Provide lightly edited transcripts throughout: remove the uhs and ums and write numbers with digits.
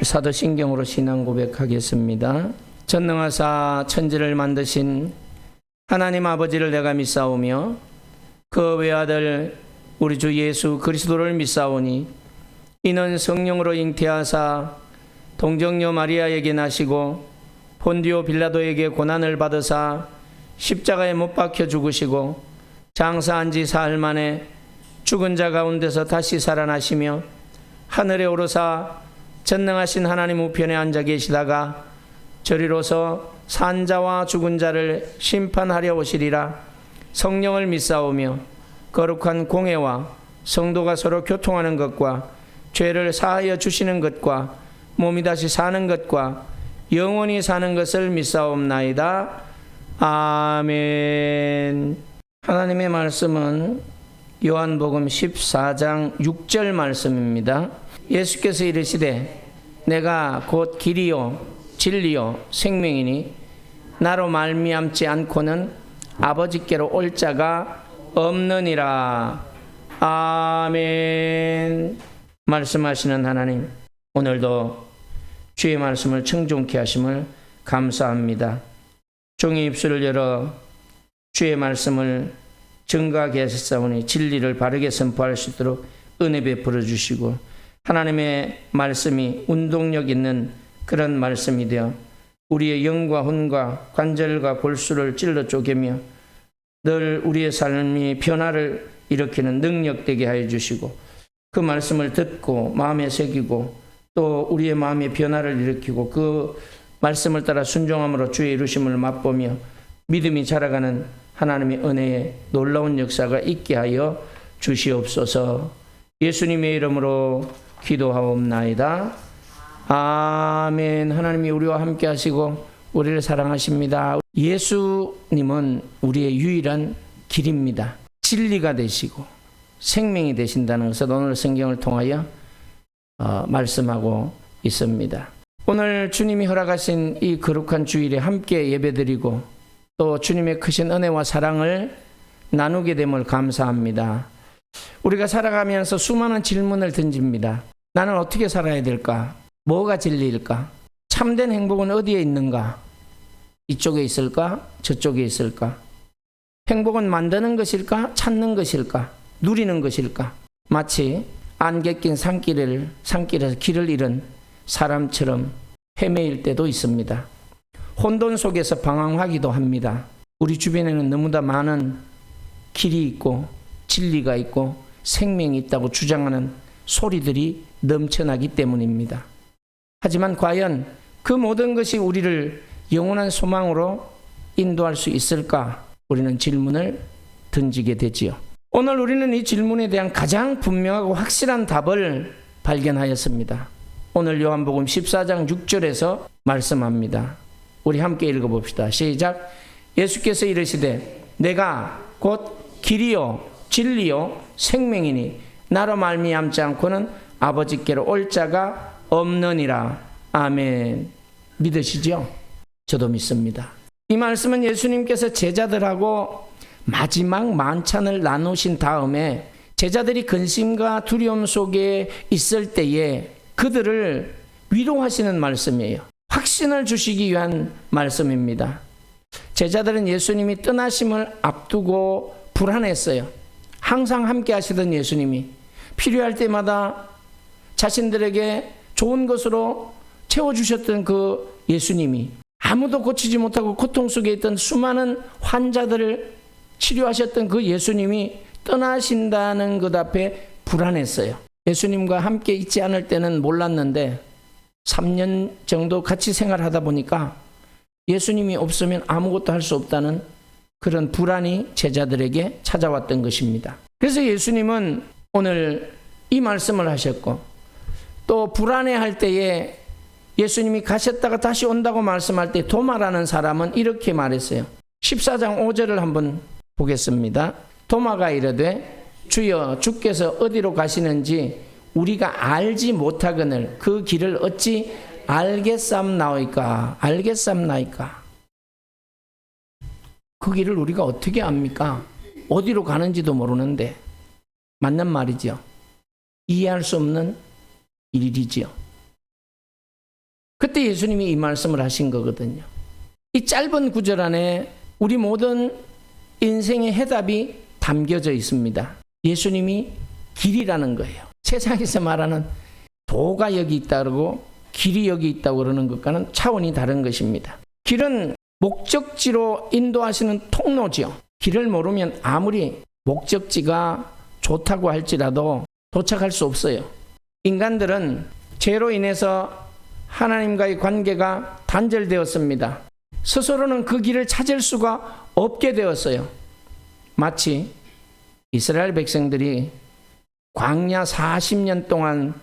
사도신경으로 신앙 고백하겠습니다. 전능하사 천지를 만드신 하나님 아버지를 내가 믿사오며 그 외아들 우리 주 예수 그리스도를 믿사오니 이는 성령으로 잉태하사 동정녀 마리아에게 나시고 본디오 빌라도에게 고난을 받으사 십자가에 못 박혀 죽으시고 장사한 지 사흘 만에 죽은 자 가운데서 다시 살아나시며 하늘에 오르사 전능하신 하나님 우편에 앉아 계시다가 저리로서 산 자와 죽은 자를 심판하려 오시리라. 성령을 믿사오며 거룩한 공회와 성도가 서로 교통하는 것과 죄를 사하여 주시는 것과 몸이 다시 사는 것과 영원히 사는 것을 믿사옵나이다. 아멘. 하나님의 말씀은 요한복음 14장 6절 말씀입니다. 예수께서 이르시되 내가 곧 길이요 진리요 생명이니 나로 말미암지 않고는 아버지께로 올 자가 없느니라. 아멘. 말씀하시는 하나님, 오늘도 주의 말씀을 청종케 하심을 감사합니다. 종의 입술을 열어 주의 말씀을 증거하게 하셨사오니 진리를 바르게 선포할 수 있도록 은혜 베풀어 주시고 하나님의 말씀이 운동력 있는 그런 말씀이 되어 우리의 영과 혼과 관절과 골수를 찔러 쪼개며 늘 우리의 삶이 변화를 일으키는 능력되게 하여 주시고 그 말씀을 듣고 마음에 새기고 또 우리의 마음의 변화를 일으키고 그 말씀을 따라 순종함으로 주의 이루심을 맛보며 믿음이 자라가는 하나님의 은혜의 놀라운 역사가 있게 하여 주시옵소서. 예수님의 이름으로 기도하옵나이다. 아멘. 하나님이 우리와 함께 하시고 우리를 사랑하십니다. 예수님은 우리의 유일한 길입니다. 진리가 되시고 생명이 되신다는 것을 오늘 성경을 통하여 말씀하고 있습니다. 오늘 주님이 허락하신 이 거룩한 주일에 함께 예배드리고 또 주님의 크신 은혜와 사랑을 나누게 됨을 감사합니다. 우리가 살아가면서 수많은 질문을 던집니다. 나는 어떻게 살아야 될까? 뭐가 진리일까? 참된 행복은 어디에 있는가? 이쪽에 있을까? 저쪽에 있을까? 행복은 만드는 것일까? 찾는 것일까? 누리는 것일까? 마치 안개 낀 산길에서 길을 잃은 사람처럼 헤매일 때도 있습니다. 혼돈 속에서 방황하기도 합니다. 우리 주변에는 너무나 많은 길이 있고 진리가 있고 생명이 있다고 주장하는 소리들이 넘쳐나기 때문입니다. 하지만 과연 그 모든 것이 우리를 영원한 소망으로 인도할 수 있을까? 우리는 질문을 던지게 되지요. 오늘 우리는 이 질문에 대한 가장 분명하고 확실한 답을 발견하였습니다. 오늘 요한복음 14장 6절에서 말씀합니다. 우리 함께 읽어봅시다. 시작. 예수께서 이르시되 내가 곧 길이요 진리요 생명이니 나로 말미암지 않고는 아버지께로 올 자가 없느니라. 아멘. 믿으시죠? 저도 믿습니다. 이 말씀은 예수님께서 제자들하고 마지막 만찬을 나누신 다음에 제자들이 근심과 두려움 속에 있을 때에 그들을 위로하시는 말씀이에요. 확신을 주시기 위한 말씀입니다. 제자들은 예수님이 떠나심을 앞두고 불안했어요. 항상 함께 하시던 예수님이 필요할 때마다 자신들에게 좋은 것으로 채워주셨던 그 예수님이 아무도 고치지 못하고 고통 속에 있던 수많은 환자들을 치료하셨던 그 예수님이 떠나신다는 것 앞에 불안했어요. 예수님과 함께 있지 않을 때는 몰랐는데 3년 정도 같이 생활하다 보니까 예수님이 없으면 아무것도 할 수 없다는 그런 불안이 제자들에게 찾아왔던 것입니다. 그래서 예수님은 오늘 이 말씀을 하셨고 또 불안해할 때에 예수님이 가셨다가 다시 온다고 말씀할 때 도마라는 사람은 이렇게 말했어요. 14장 5절을 한번 보겠습니다. 도마가 이르되 주여 주께서 어디로 가시는지 우리가 알지 못하거늘 그 길을 어찌 알겠삼나이까? 그 길을 우리가 어떻게 압니까? 어디로 가는지도 모르는데. 맞는 말이죠. 이해할 수 없는 일이지요. 그때 예수님이 이 말씀을 하신 거거든요. 이 짧은 구절 안에 우리 모든 인생의 해답이 담겨져 있습니다. 예수님이 길이라는 거예요. 세상에서 말하는 도가 여기 있다고 길이 여기 있다고 그러는 것과는 차원이 다른 것입니다. 길은 목적지로 인도하시는 통로죠. 길을 모르면 아무리 목적지가 좋다고 할지라도 도착할 수 없어요. 인간들은 죄로 인해서 하나님과의 관계가 단절되었습니다. 스스로는 그 길을 찾을 수가 없게 되었어요. 마치 이스라엘 백성들이 광야 40년 동안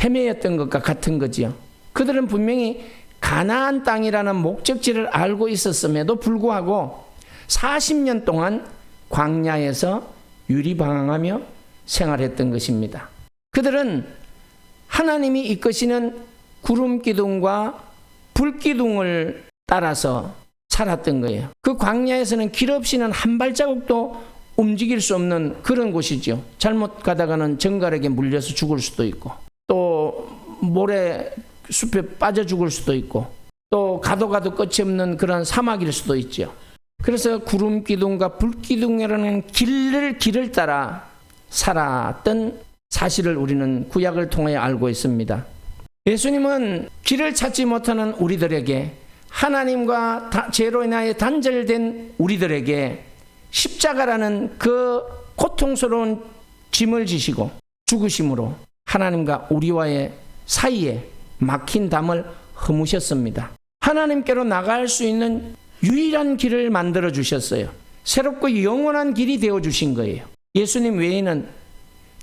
헤매였던 것과 같은 거지요. 그들은 분명히 가나안 땅이라는 목적지를 알고 있었음에도 불구하고 40년 동안 광야에서 유리방황하며 생활했던 것입니다. 그들은 하나님이 이끄시는 구름 기둥과 불 기둥을 따라서 살았던 거예요. 그 광야에서는 길 없이는 한 발자국도 움직일 수 없는 그런 곳이죠. 잘못 가다가는 정갈에게 물려서 죽을 수도 있고, 또 모래 숲에 빠져 죽을 수도 있고, 또 가도 끝이 없는 그런 사막일 수도 있죠. 그래서 구름 기둥과 불 기둥이라는 길을 따라 살았던 사실을 우리는 구약을 통해 알고 있습니다. 예수님은 길을 찾지 못하는 우리들에게, 하나님과 죄로 인하여 단절된 우리들에게 십자가라는 그 고통스러운 짐을 지시고 죽으심으로 하나님과 우리와의 사이에 막힌 담을 허무셨습니다. 하나님께로 나갈 수 있는 유일한 길을 만들어 주셨어요. 새롭고 영원한 길이 되어 주신 거예요. 예수님 외에는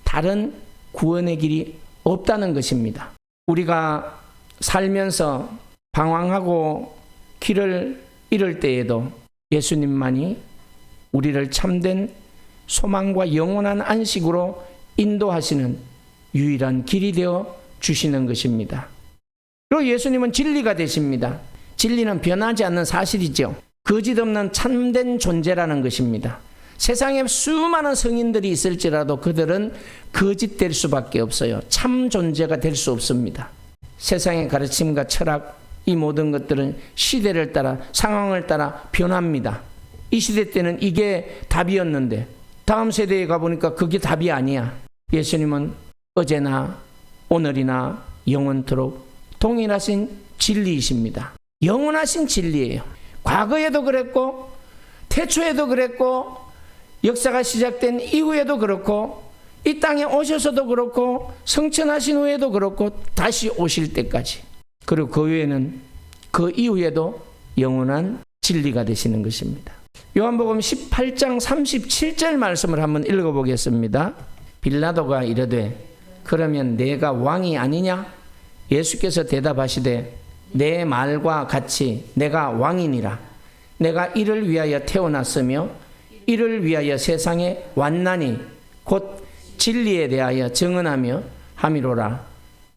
다른 구원의 길이 없다는 것입니다. 우리가 살면서 방황하고 길을 잃을 때에도 예수님만이 우리를 참된 소망과 영원한 안식으로 인도하시는 유일한 길이 되어 주시는 것입니다. 그리고 예수님은 진리가 되십니다. 진리는 변하지 않는 사실이죠. 거짓 없는 참된 존재라는 것입니다. 세상에 수많은 성인들이 있을지라도 그들은 거짓될 수밖에 없어요. 참 존재가 될 수 없습니다. 세상의 가르침과 철학, 이 모든 것들은 시대를 따라 상황을 따라 변합니다. 이 시대 때는 이게 답이었는데 다음 세대에 가보니까 그게 답이 아니야. 예수님은 어제나 오늘이나 영원토록 동일하신 진리이십니다. 영원하신 진리예요. 과거에도 그랬고 태초에도 그랬고 역사가 시작된 이후에도 그렇고 이 땅에 오셔서도 그렇고 성천하신 후에도 그렇고 다시 오실 때까지, 그리고 그 후에는 그 이후에도 영원한 진리가 되시는 것입니다. 요한복음 18장 37절 말씀을 한번 읽어보겠습니다. 빌라도가 이르되 그러면 내가 왕이 아니냐? 예수께서 대답하시되 내 말과 같이 내가 왕이니라. 내가 이를 위하여 태어났으며 이를 위하여 세상에 왔나니 곧 진리에 대하여 증언하며 함이로라.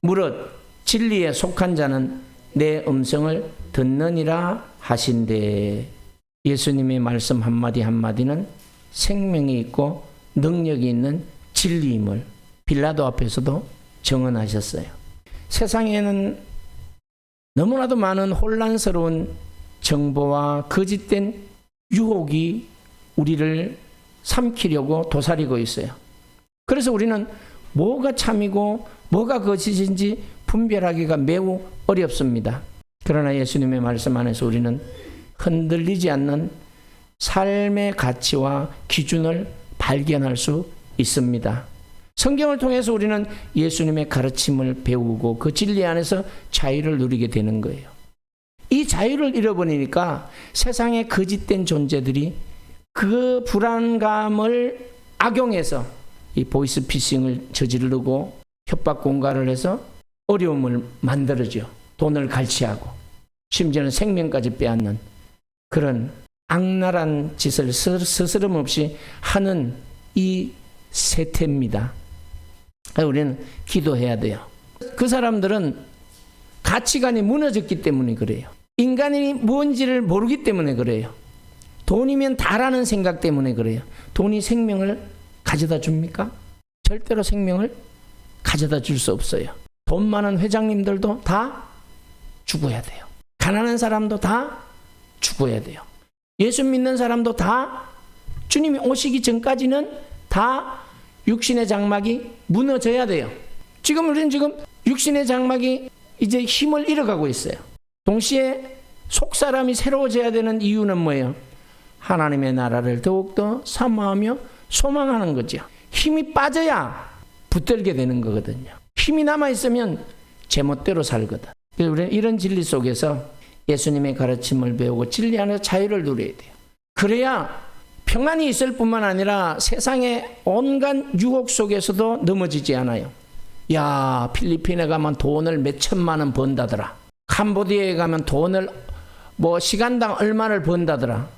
무릇 진리에 속한 자는 내 음성을 듣느니라 하신대. 예수님의 말씀 한마디 한마디는 생명이 있고 능력이 있는 진리임을 빌라도 앞에서도 증언하셨어요. 세상에는 너무나도 많은 혼란스러운 정보와 거짓된 유혹이 우리를 삼키려고 도사리고 있어요. 그래서 우리는 뭐가 참이고 뭐가 거짓인지 분별하기가 매우 어렵습니다. 그러나 예수님의 말씀 안에서 우리는 흔들리지 않는 삶의 가치와 기준을 발견할 수 있습니다. 성경을 통해서 우리는 예수님의 가르침을 배우고 그 진리 안에서 자유를 누리게 되는 거예요. 이 자유를 잃어버리니까 세상의 거짓된 존재들이 그 불안감을 악용해서 이 보이스피싱을 저지르고 협박 공갈을 해서 어려움을 만들어죠. 돈을 갈취하고 심지어는 생명까지 빼앗는 그런 악랄한 짓을 스스럼 없이 하는 이 세태입니다. 우리는 기도해야 돼요. 그 사람들은 가치관이 무너졌기 때문에 그래요. 인간이 뭔지를 모르기 때문에 그래요. 돈이면 다라는 생각 때문에 그래요. 돈이 생명을 가져다 줍니까? 절대로 생명을 가져다 줄 수 없어요. 돈 많은 회장님들도 다 죽어야 돼요. 가난한 사람도 다 죽어야 돼요. 예수 믿는 사람도 다 주님이 오시기 전까지는 다 육신의 장막이 무너져야 돼요. 우리는 지금 육신의 장막이 이제 힘을 잃어가고 있어요. 동시에 속사람이 새로워져야 되는 이유는 뭐예요? 하나님의 나라를 더욱더 사모하며 소망하는 거죠. 힘이 빠져야 붙들게 되는 거거든요. 힘이 남아있으면 제멋대로 살거든. 그래서 우리는 이런 진리 속에서 예수님의 가르침을 배우고 진리 안에서 자유를 누려야 돼요. 그래야 평안이 있을 뿐만 아니라 세상의 온갖 유혹 속에서도 넘어지지 않아요. 야, 필리핀에 가면 돈을 몇 천만 원 번다더라. 캄보디아에 가면 돈을 시간당 얼마를 번다더라.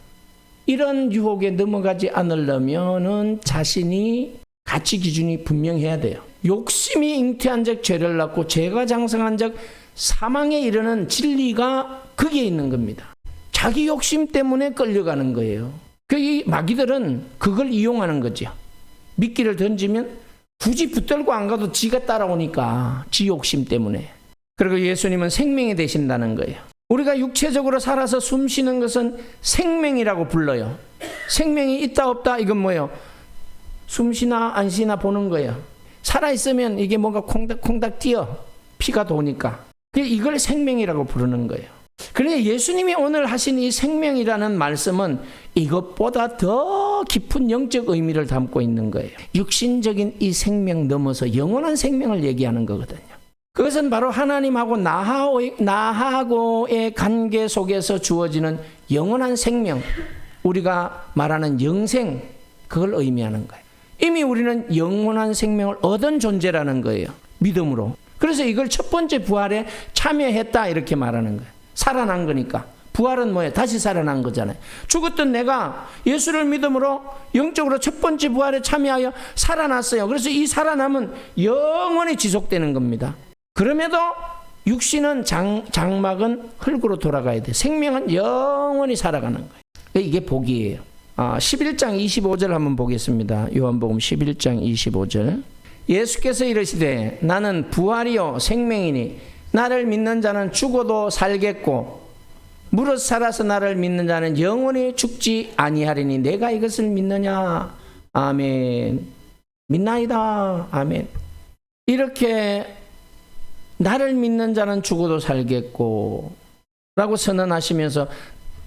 이런 유혹에 넘어가지 않으려면은 자신이 가치 기준이 분명해야 돼요. 욕심이 잉태한 적 죄를 낳고 죄가 장성한 적 사망에 이르는 진리가 거기에 있는 겁니다. 자기 욕심 때문에 끌려가는 거예요. 이 마귀들은 그걸 이용하는 거죠. 미끼를 던지면 굳이 붙들고 안 가도 지가 따라오니까 지 욕심 때문에. 그리고 예수님은 생명이 되신다는 거예요. 우리가 육체적으로 살아서 숨 쉬는 것은 생명이라고 불러요. 생명이 있다 없다 이건 뭐예요? 숨 쉬나 안 쉬나 보는 거예요. 살아있으면 이게 뭔가 콩닥콩닥 뛰어. 피가 도니까. 이걸 생명이라고 부르는 거예요. 그런데 예수님이 오늘 하신 이 생명이라는 말씀은 이것보다 더 깊은 영적 의미를 담고 있는 거예요. 육신적인 이 생명 넘어서 영원한 생명을 얘기하는 거거든요. 그것은 바로 하나님하고 나하고의 관계 속에서 주어지는 영원한 생명, 우리가 말하는 영생, 그걸 의미하는 거예요. 이미 우리는 영원한 생명을 얻은 존재라는 거예요. 믿음으로. 그래서 이걸 첫 번째 부활에 참여했다 이렇게 말하는 거예요. 살아난 거니까. 부활은 뭐예요? 다시 살아난 거잖아요. 죽었던 내가 예수를 믿음으로 영적으로 첫 번째 부활에 참여하여 살아났어요. 그래서 이 살아남은 영원히 지속되는 겁니다. 그럼에도 육신은 장막은 흙으로 돌아가야 돼. 생명은 영원히 살아가는 거예요. 이게 복이에요. 11장 25절 한번 보겠습니다. 요한복음 11장 25절. 예수께서 이르시되 나는 부활이요 생명이니 나를 믿는 자는 죽어도 살겠고 무릇 살아서 나를 믿는 자는 영원히 죽지 아니하리니 내가 이것을 믿느냐. 아멘. 믿나이다. 아멘. 이렇게 나를 믿는 자는 죽어도 살겠고 라고 선언하시면서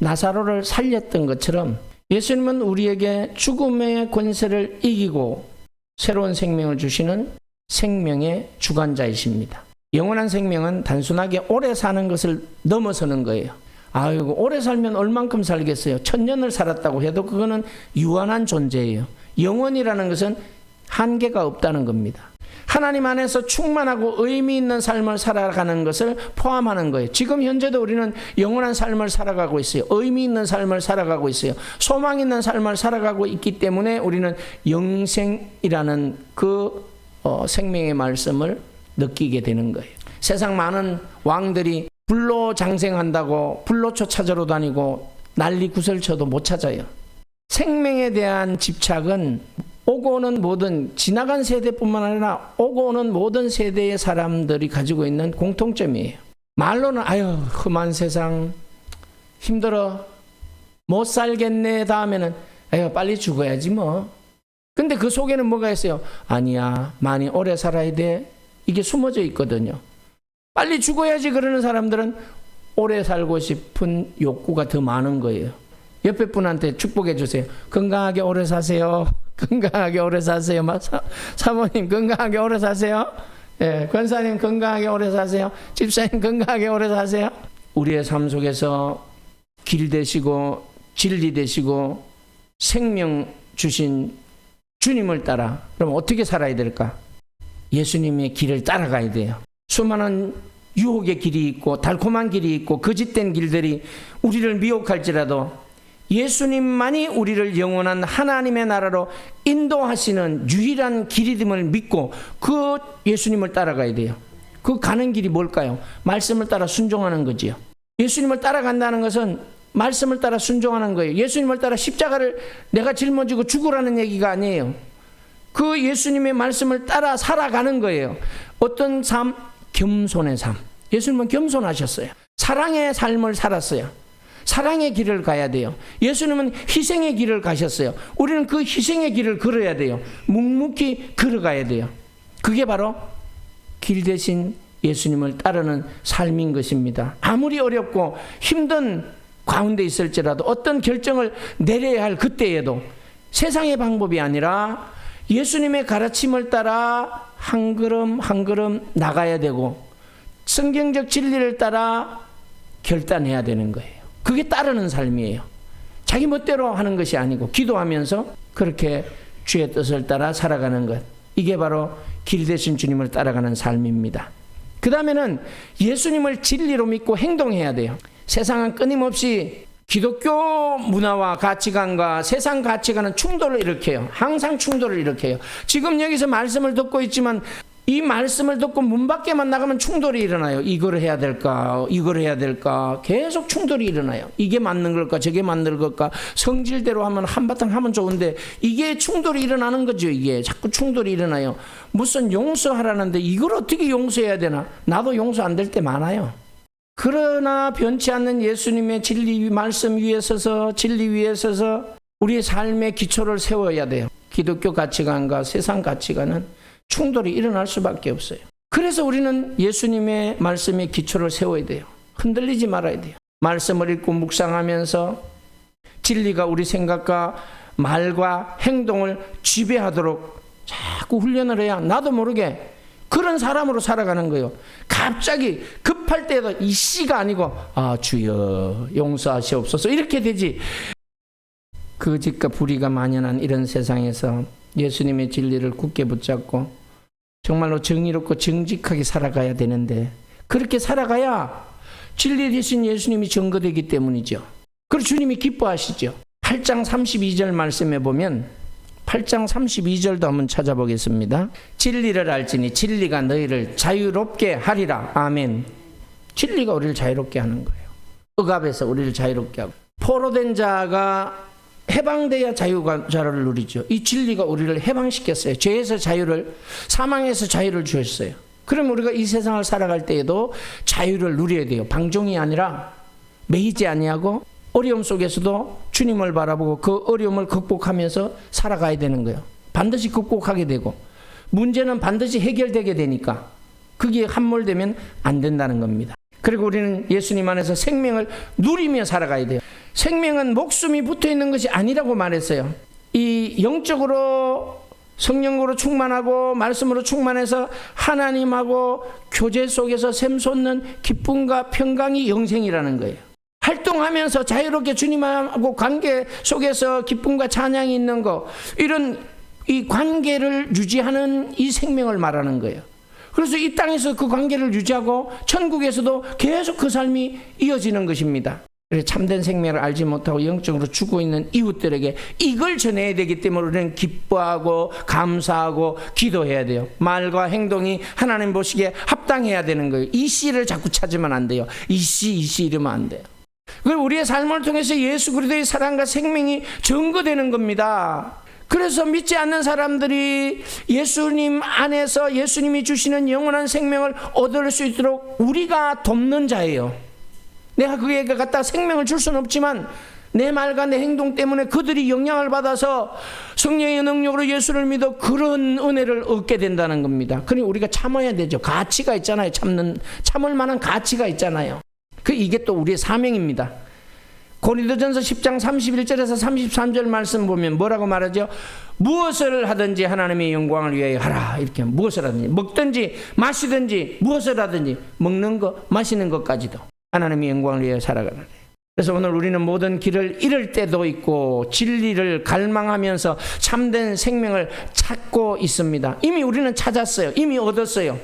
나사로를 살렸던 것처럼 예수님은 우리에게 죽음의 권세를 이기고 새로운 생명을 주시는 생명의 주관자이십니다. 영원한 생명은 단순하게 오래 사는 것을 넘어서는 거예요. 아이고 오래 살면 얼만큼 살겠어요. 1000년을 살았다고 해도 그거는 유한한 존재예요. 영원이라는 것은 한계가 없다는 겁니다. 하나님 안에서 충만하고 의미 있는 삶을 살아가는 것을 포함하는 거예요. 지금 현재도 우리는 영원한 삶을 살아가고 있어요. 의미 있는 삶을 살아가고 있어요. 소망 있는 삶을 살아가고 있기 때문에 우리는 영생이라는 그 생명의 말씀을 느끼게 되는 거예요. 세상 많은 왕들이 불로 장생한다고 불로초 찾으러 다니고 난리 구설쳐도 못 찾아요. 생명에 대한 집착은 오고 오는 모든 지나간 세대뿐만 아니라 오고 오는 모든 세대의 사람들이 가지고 있는 공통점이에요. 말로는 아유 험한 세상 힘들어 못 살겠네 다음에는 아유 빨리 죽어야지 뭐. 근데 그 속에는 뭐가 있어요? 아니야 많이 오래 살아야 돼. 이게 숨어져 있거든요. 빨리 죽어야지 그러는 사람들은 오래 살고 싶은 욕구가 더 많은 거예요. 옆에 분한테 축복해 주세요. 건강하게 오래 사세요. 건강하게 오래 사세요. 사모님 건강하게 오래 사세요. 예, 권사님 건강하게 오래 사세요. 집사님 건강하게 오래 사세요. 우리의 삶 속에서 길 되시고 진리 되시고 생명 주신 주님을 따라 그럼 어떻게 살아야 될까? 예수님의 길을 따라가야 돼요. 수많은 유혹의 길이 있고 달콤한 길이 있고 거짓된 길들이 우리를 미혹할지라도 예수님만이 우리를 영원한 하나님의 나라로 인도하시는 유일한 길임을 믿고 그 예수님을 따라가야 돼요. 그 가는 길이 뭘까요? 말씀을 따라 순종하는 거지요. 예수님을 따라간다는 것은 말씀을 따라 순종하는 거예요. 예수님을 따라 십자가를 내가 짊어지고 죽으라는 얘기가 아니에요. 그 예수님의 말씀을 따라 살아가는 거예요. 어떤 삶? 겸손의 삶. 예수님은 겸손하셨어요. 사랑의 삶을 살았어요. 사랑의 길을 가야 돼요. 예수님은 희생의 길을 가셨어요. 우리는 그 희생의 길을 걸어야 돼요. 묵묵히 걸어가야 돼요. 그게 바로 길 대신 예수님을 따르는 삶인 것입니다. 아무리 어렵고 힘든 가운데 있을지라도 어떤 결정을 내려야 할 그때에도 세상의 방법이 아니라 예수님의 가르침을 따라 한 걸음 한 걸음 나가야 되고 성경적 진리를 따라 결단해야 되는 거예요. 그게 따르는 삶이에요. 자기 멋대로 하는 것이 아니고 기도하면서 그렇게 주의 뜻을 따라 살아가는 것. 이게 바로 길 대신 주님을 따라가는 삶입니다. 그 다음에는 예수님을 진리로 믿고 행동해야 돼요. 세상은 끊임없이 기독교 문화와 가치관과 세상 가치관은 충돌을 일으켜요. 항상 충돌을 일으켜요. 지금 여기서 말씀을 듣고 있지만 이 말씀을 듣고 문 밖에만 나가면 충돌이 일어나요. 이걸 해야 될까? 이걸 해야 될까? 계속 충돌이 일어나요. 이게 맞는 걸까? 저게 맞는 걸까? 성질대로 하면 한바탕 하면 좋은데 이게 충돌이 일어나는 거죠. 이게 자꾸 충돌이 일어나요. 무슨 용서하라는데 이걸 어떻게 용서해야 되나? 나도 용서 안 될 때 많아요. 그러나 변치 않는 예수님의 진리 말씀 위에 서서 진리 위에 서서 우리의 삶의 기초를 세워야 돼요. 기독교 가치관과 세상 가치관은 충돌이 일어날 수밖에 없어요. 그래서 우리는 예수님의 말씀의 기초를 세워야 돼요. 흔들리지 말아야 돼요. 말씀을 읽고 묵상하면서 진리가 우리 생각과 말과 행동을 지배하도록 자꾸 훈련을 해야 나도 모르게 그런 사람으로 살아가는 거예요. 갑자기 급할 때도 이 씨가 아니고 주여 용서하시옵소서 이렇게 되지. 거짓과 불의가 만연한 이런 세상에서 예수님의 진리를 굳게 붙잡고 정말로 정의롭고 정직하게 살아가야 되는데 그렇게 살아가야 진리 대신 예수님이 증거되기 때문이죠. 그리고 주님이 기뻐하시죠. 8장 32절 말씀에 보면 8장 32절도 한번 찾아보겠습니다. 진리를 알지니 진리가 너희를 자유롭게 하리라. 아멘. 진리가 우리를 자유롭게 하는 거예요. 억압에서 우리를 자유롭게 하고 포로된 자가 해방돼야 자유를 누리죠. 이 진리가 우리를 해방시켰어요. 죄에서 자유를, 사망에서 자유를 주셨어요. 그럼 우리가 이 세상을 살아갈 때에도 자유를 누려야 돼요. 방종이 아니라 매이지 아니하고 어려움 속에서도 주님을 바라보고 그 어려움을 극복하면서 살아가야 되는 거예요. 반드시 극복하게 되고 문제는 반드시 해결되게 되니까 그게 함몰되면 안 된다는 겁니다. 그리고 우리는 예수님 안에서 생명을 누리며 살아가야 돼요. 생명은 목숨이 붙어있는 것이 아니라고 말했어요. 이 영적으로 성령으로 충만하고 말씀으로 충만해서 하나님하고 교제 속에서 샘솟는 기쁨과 평강이 영생이라는 거예요. 활동하면서 자유롭게 주님하고 관계 속에서 기쁨과 찬양이 있는 거, 이런 이 관계를 유지하는 이 생명을 말하는 거예요. 그래서 이 땅에서 그 관계를 유지하고 천국에서도 계속 그 삶이 이어지는 것입니다. 그래서 참된 생명을 알지 못하고 영적으로 죽어 있는 이웃들에게 이걸 전해야 되기 때문에 우리는 기뻐하고 감사하고 기도해야 돼요. 말과 행동이 하나님 보시기에 합당해야 되는 거예요. 이 씨를 자꾸 찾으면 안 돼요. 이 씨 이러면 안 돼요. 그리고 우리의 삶을 통해서 예수 그리스도의 사랑과 생명이 증거되는 겁니다. 그래서 믿지 않는 사람들이 예수님 안에서 예수님이 주시는 영원한 생명을 얻을 수 있도록 우리가 돕는 자예요. 내가 그에게 갖다 생명을 줄 수는 없지만 내 말과 내 행동 때문에 그들이 영향을 받아서 성령의 능력으로 예수를 믿어 그런 은혜를 얻게 된다는 겁니다. 그러니 우리가 참아야 되죠. 가치가 있잖아요. 참을 만한 가치가 있잖아요. 이게 또 우리의 사명입니다. 고린도전서 10장 31절에서 33절 말씀 보면 뭐라고 말하죠? 무엇을 하든지 하나님의 영광을 위하여 하라. 이렇게 무엇을 하든지 먹든지 마시든지 무엇을 하든지 먹는 것 마시는 것까지도 하나님의 영광을 위하여 살아가는 거예요. 그래서 오늘 우리는 모든 길을 잃을 때도 있고 진리를 갈망하면서 참된 생명을 찾고 있습니다. 이미 우리는 찾았어요. 이미 얻었어요.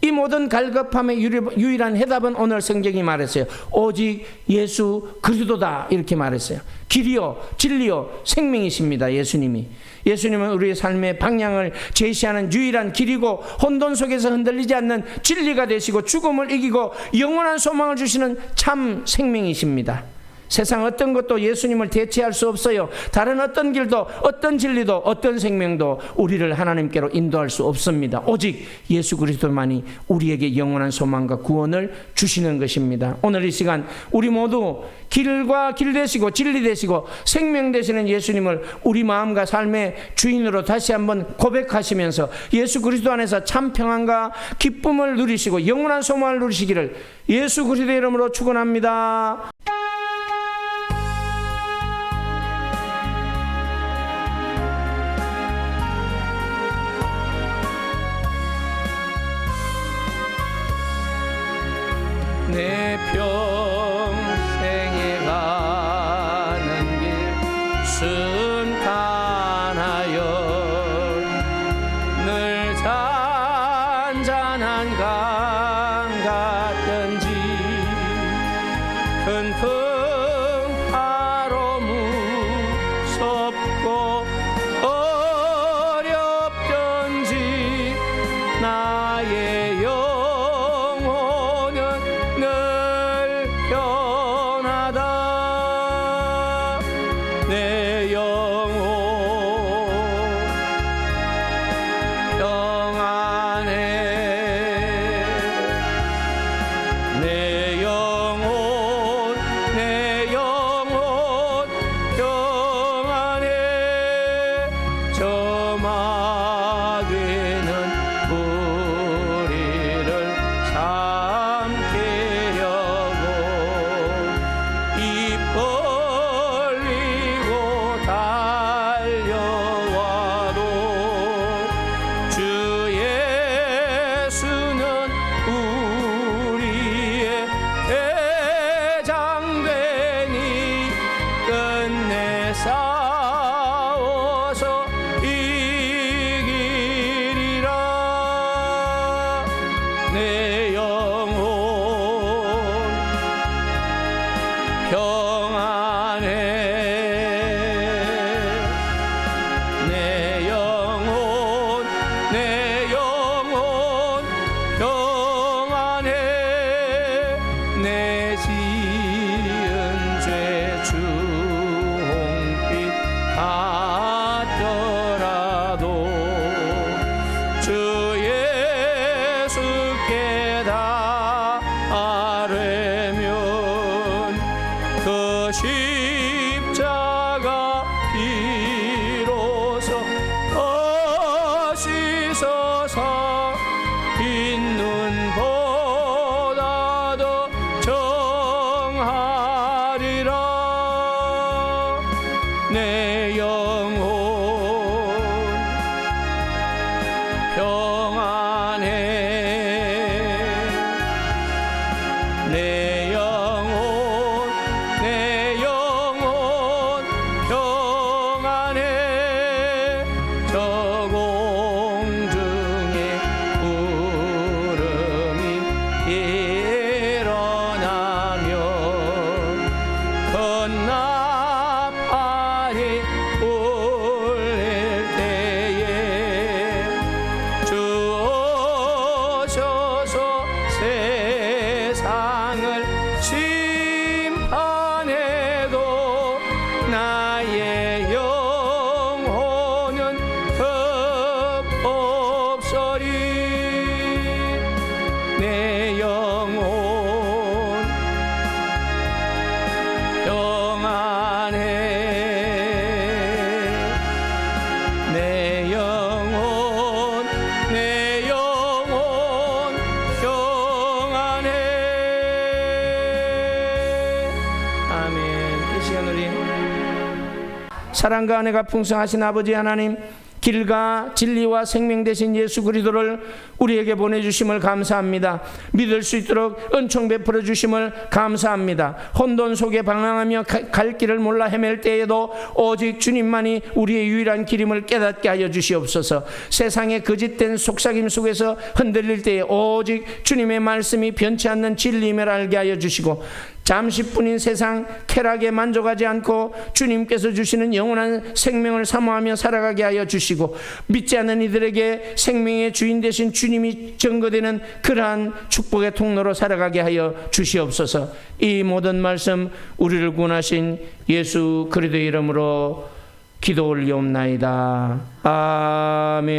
이 모든 갈급함의 유일한 해답은 오늘 성경이 말했어요. 오직 예수 그리스도다 이렇게 말했어요. 길이요 진리요 생명이십니다. 예수님은 우리의 삶의 방향을 제시하는 유일한 길이고 혼돈 속에서 흔들리지 않는 진리가 되시고 죽음을 이기고 영원한 소망을 주시는 참 생명이십니다. 세상 어떤 것도 예수님을 대체할 수 없어요. 다른 어떤 길도, 어떤 진리도, 어떤 생명도 우리를 하나님께로 인도할 수 없습니다. 오직 예수 그리스도만이 우리에게 영원한 소망과 구원을 주시는 것입니다. 오늘 이 시간 우리 모두 길과 길 되시고 진리 되시고 생명 되시는 예수님을 우리 마음과 삶의 주인으로 다시 한번 고백하시면서 예수 그리스도 안에서 참 평안과 기쁨을 누리시고 영원한 소망을 누리시기를 예수 그리스도의 이름으로 축원합니다. 내 평생에 가는 길 순탄하여 늘 잔잔한 강 같던지 큰 풍파로 무섭고 어렵던지 나의 내 영혼 평안해 내 영혼 평안해 저 마귀는 우리를 삼키려고 입 달려와도 주 예수는 우리의 대장되니 끝내 싸워서 이기리라 내 영혼 평안해 내 영혼 평안해 내 지은 죄 주홍빛 같더라도 주 예수께 다 아뢰면 그 십자가 비로소 씻어서 빈눈보다 더 정하리라 내 영혼 평안해 내 영혼 평안해 저 공중에 구름이 일어나며 큰 나팔이 울릴 때에 주 오셔서 세상을 심판해도 나의 영혼은 없으리 내 영혼 평안해 내 영혼 평안해 아멘. 이 시간 우리 사랑과 은혜가 풍성하신 아버지 하나님 길과 진리와 생명 되신 예수 그리스도를 우리에게 보내주심을 감사합니다. 믿을 수 있도록 은총 베풀어 주심을 감사합니다. 혼돈 속에 방황하며 갈 길을 몰라 헤맬 때에도 오직 주님만이 우리의 유일한 길임을 깨닫게 하여 주시옵소서. 세상의 거짓된 속삭임 속에서 흔들릴 때에 오직 주님의 말씀이 변치 않는 진리임을 알게 하여 주시고 잠시뿐인 세상 쾌락에 만족하지 않고 주님께서 주시는 영원한 생명을 사모하며 살아가게 하여 주시고, 믿지 않는 이들에게 생명의 주인 되신 주님이 증거되는 그러한 축복의 통로로 살아가게 하여 주시옵소서. 이 모든 말씀 우리를 구원하신 예수 그리스도의 이름으로 기도 올리옵나이다. 아멘.